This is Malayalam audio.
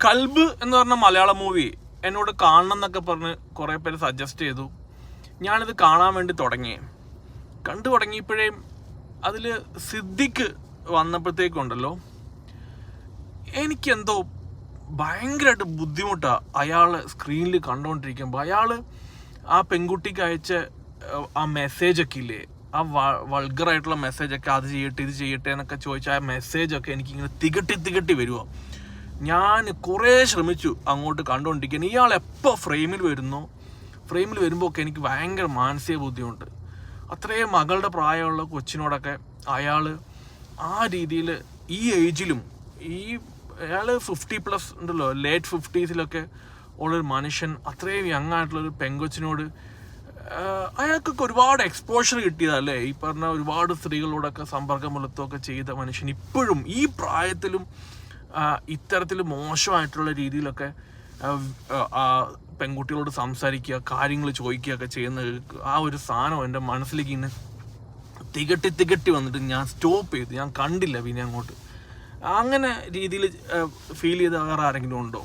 കൽബ് എന്ന് പറഞ്ഞ മലയാളം മൂവി എന്നോട് കാണണം എന്നൊക്കെ പറഞ്ഞ് കുറേ പേര് സജസ്റ്റ് ചെയ്തു. ഞാനിത് കാണാൻ വേണ്ടി കണ്ടു തുടങ്ങിയപ്പോഴേ അതിൽ സിദ്ദിഖ് വന്നപ്പോഴത്തേക്കുണ്ടല്ലോ എനിക്കെന്തോ ഭയങ്കരമായിട്ട് ബുദ്ധിമുട്ടാണ് അയാൾ സ്ക്രീനിൽ കണ്ടുകൊണ്ടിരിക്കുമ്പോൾ. അയാൾ ആ പെൺകുട്ടിക്ക് അയച്ച ആ മെസ്സേജൊക്കെ ഇല്ലേ, ആ വൾഗറായിട്ടുള്ള മെസ്സേജൊക്കെ, അത് ചെയ്യട്ടെ ഇത് ചെയ്യട്ടെ എന്നൊക്കെ ചോദിച്ച ആ മെസ്സേജൊക്കെ എനിക്കിങ്ങനെ തികട്ടി വരുമോ. ഞാൻ കുറേ ശ്രമിച്ചു അങ്ങോട്ട് കണ്ടുകൊണ്ടിരിക്കാൻ. ഇയാൾ എപ്പോൾ ഫ്രെയിമിൽ വരുമ്പോൾ ഒക്കെ എനിക്ക് ഭയങ്കര മാനസിക ബുദ്ധിമുട്ട്. അത്രയും മകളുടെ പ്രായമുള്ള കൊച്ചിനോടൊക്കെ അയാൾ ആ രീതിയിൽ ഈ ഏജിലും അയാൾ 50+ ഉണ്ടല്ലോ, ലേറ്റ് 50s ഉള്ളൊരു മനുഷ്യൻ അത്രയും യങ് ആയിട്ടുള്ളൊരു പെങ്കൊച്ചിനോട് അയാൾക്കൊക്കെ ഒരുപാട് എക്സ്പോഷർ കിട്ടിയതല്ലേ. ഈ പറഞ്ഞ ഒരുപാട് സ്ത്രീകളോടൊക്കെ സമ്പർക്കം പുലർത്തുകയൊക്കെ ചെയ്ത മനുഷ്യൻ ഇപ്പോഴും ഈ പ്രായത്തിലും ഇത്തരത്തിൽ മോശമായിട്ടുള്ള രീതിയിലൊക്കെ പെൺകുട്ടികളോട് സംസാരിക്കുക, കാര്യങ്ങൾ ചോദിക്കുകയൊക്കെ ചെയ്യുന്ന ആ ഒരു സാധനം എൻ്റെ മനസ്സിലേക്ക് ഇങ്ങനെ തികട്ടി വന്നിട്ട് ഞാൻ സ്റ്റോപ്പ് ചെയ്തു. ഞാൻ കണ്ടില്ല പിന്നെ അങ്ങോട്ട്. അങ്ങനെ രീതിയിൽ ഫീൽ ചെയ്ത വേറെ ആരെങ്കിലും ഉണ്ടോ?